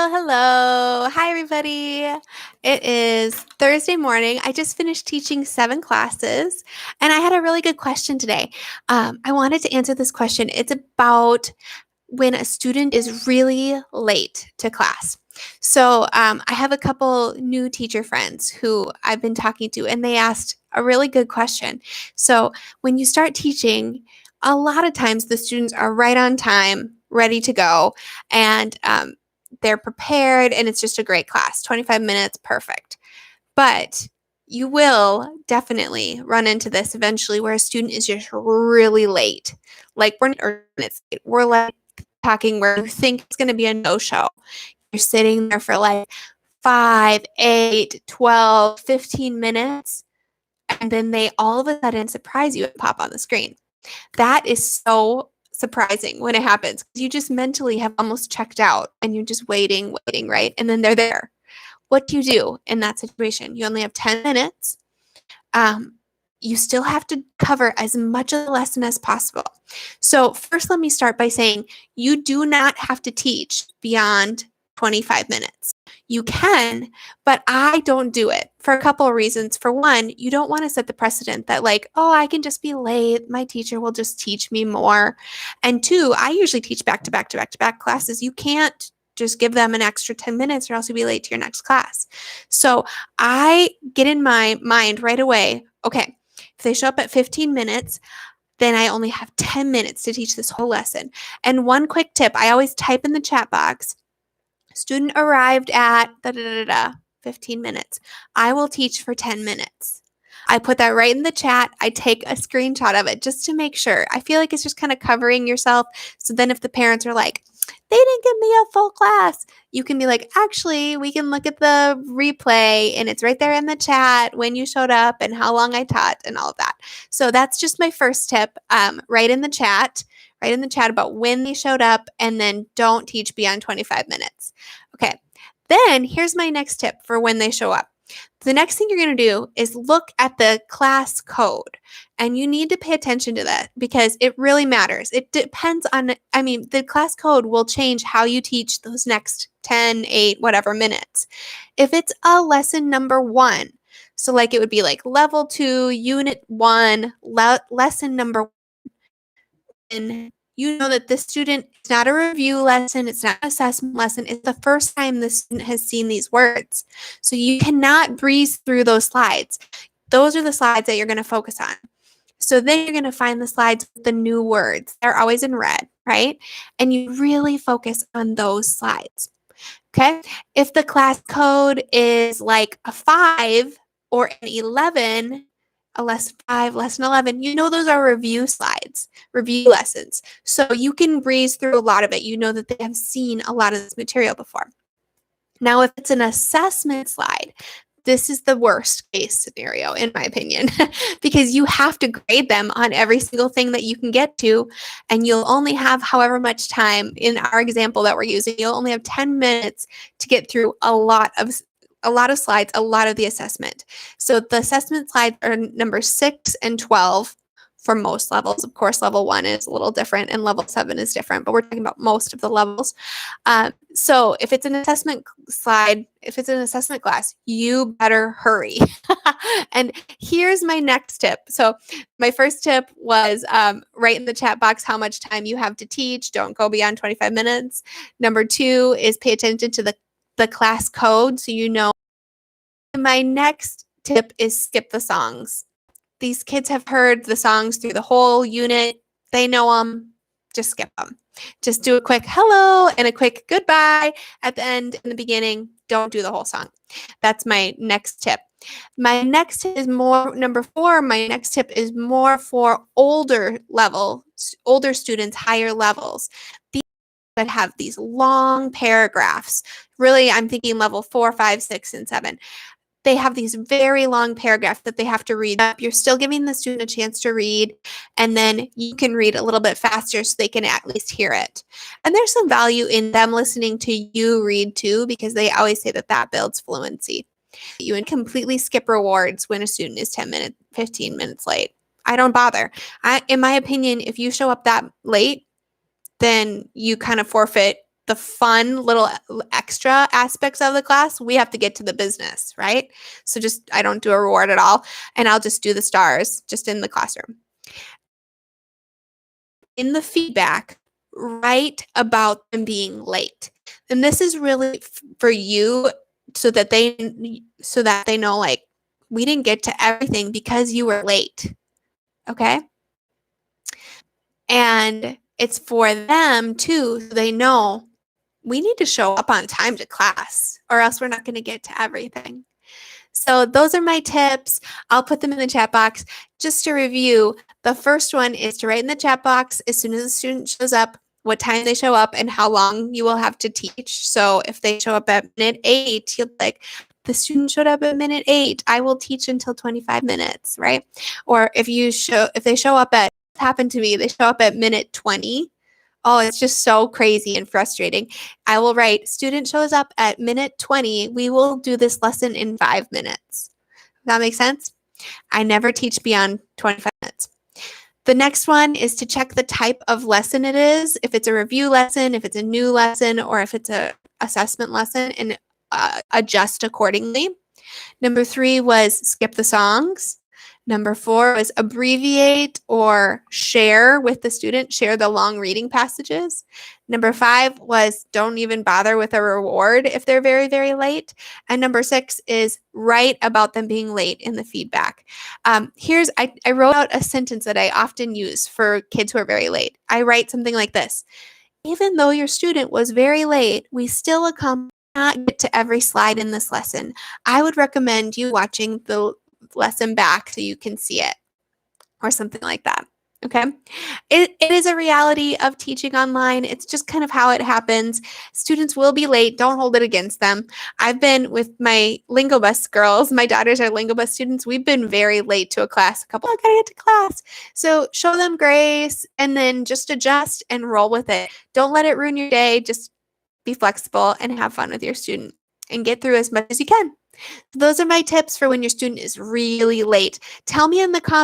Hello. Hi, everybody. It is Thursday morning. I just finished teaching 7 classes, and I had a really good question today. I wanted to answer this question. It's about when a student is really late to class. So I have a couple new teacher friends who I've been talking to, and they asked a really good question. So when you start teaching, a lot of times the students are right on time, ready to go, and they're prepared, and it's just a great class. 25 minutes, perfect. But you will definitely run into this eventually where a student is just really late. Like we're like talking where you think it's going to be a no-show. You're sitting there for like 5, 8, 12, 15 minutes, and then they all of a sudden surprise you and pop on the screen. That is so surprising when it happens. You just mentally have almost checked out and you're just waiting, right? And then they're there. What do you do in that situation? You only have 10 minutes. You still have to cover as much of the lesson as possible. So first, let me start by saying you do not have to teach beyond 25 minutes. You can, but I don't do it for a couple of reasons. For one, you don't want to set the precedent that like, oh, I can just be late. My teacher will just teach me more. And two, I usually teach back to back to back to back classes. You can't just give them an extra 10 minutes or else you'll be late to your next class. So I get in my mind right away, okay, if they show up at 15 minutes, then I only have 10 minutes to teach this whole lesson. And one quick tip, I always type in the chat box, student arrived at 15 minutes. I will teach for 10 minutes. I put that right in the chat. I take a screenshot of it just to make sure. I feel like it's just kind of covering yourself. So then if the parents are like, they didn't give me a full class, you can be like, actually, we can look at the replay and it's right there in the chat when you showed up and how long I taught and all of that. So that's just my first tip. Write in the chat about when they showed up, and then don't teach beyond 25 minutes. Okay. Then here's my next tip for when they show up. The next thing you're going to do is look at the class code, and you need to pay attention to that because it really matters. It depends on, the class code will change how you teach those next 10, 8, whatever minutes. If it's a lesson number 1, so like it would be like level 2, unit 1, lesson number 1, you know that this student, it's not a review lesson, it's not an assessment lesson, it's the first time the student has seen these words. So you cannot breeze through those slides. Those are the slides that you're going to focus on. So then you're going to find the slides with the new words. They're always in red, right? And you really focus on those slides. Okay? If the class code is like a 5 or an 11, a lesson 5, lesson 11, you know those are review slides, review lessons. So you can breeze through a lot of it. You know that they have seen a lot of this material before. Now, if it's an assessment slide, this is the worst case scenario, in my opinion, because you have to grade them on every single thing that you can get to, and you'll only have however much time. In our example that we're using, you'll only have 10 minutes to get through a lot of slides, a lot of the assessment. So the assessment slides are number 6 and 12 for most levels. Of course, level 1 is a little different and level 7 is different, but we're talking about most of the levels. So if it's an assessment slide, if it's an assessment class, you better hurry. And here's my next tip. So my first tip was write in the chat box how much time you have to teach. Don't go beyond 25 minutes. Number 2 is pay attention to the class code so you know. My next tip is skip the songs. These kids have heard the songs through the whole unit. They know them. Just skip them. Just do a quick hello and a quick goodbye at the end and the beginning. Don't do the whole song. That's my next tip. My next tip is number 4. My next tip is more for older students, higher levels. These that have these long paragraphs. Really, I'm thinking level 4, 5, 6, and 7. They have these very long paragraphs that they have to read up. You're still giving the student a chance to read, and then you can read a little bit faster so they can at least hear it. And there's some value in them listening to you read too, because they always say that builds fluency. You can completely skip rewards when a student is 10 minutes, 15 minutes late. I don't bother. In my opinion, if you show up that late, then you kind of forfeit the fun little extra aspects of the class, we have to get to the business, right? So just, I don't do a reward at all, and I'll just do the stars just in the classroom. In the feedback, write about them being late. And this is really for you so that they know, like, we didn't get to everything because you were late. Okay? And it's for them too, so they know we need to show up on time to class or else we're not going to get to everything. So those are my tips. I'll put them in the chat box. Just to review, the first one is to write in the chat box as soon as the student shows up, what time they show up, and how long you will have to teach. So if they show up at minute 8, you'll be like, the student showed up at minute 8. I will teach until 25 minutes, right? Or if they show up at, happened to me, they show up at minute 20. Oh, it's just so crazy and frustrating. I will write, student shows up at minute 20. We will do this lesson in 5 minutes. Does that make sense? I never teach beyond 25 minutes. The next one is to check the type of lesson it is. If it's a review lesson, if it's a new lesson, or if it's a assessment lesson, and adjust accordingly. Number 3 was skip the songs. Number 4 was abbreviate or share with the student, share the long reading passages. Number 5 was don't even bother with a reward if they're very, very late. And number 6 is write about them being late in the feedback. I wrote out a sentence that I often use for kids who are very late. I write something like this. Even though your student was very late, we still not get to every slide in this lesson. I would recommend you watching the lesson back so you can see it, or something like that. Okay. It is a reality of teaching online. It's just kind of how it happens. Students will be late. Don't hold it against them. I've been with my Lingo Bus girls. My daughters are Lingo Bus students. We've been very late to a class. I gotta get to class. So show them grace and then just adjust and roll with it. Don't let it ruin your day. Just be flexible and have fun with your student and get through as much as you can. Those are my tips for when your student is really late. Tell me in the comments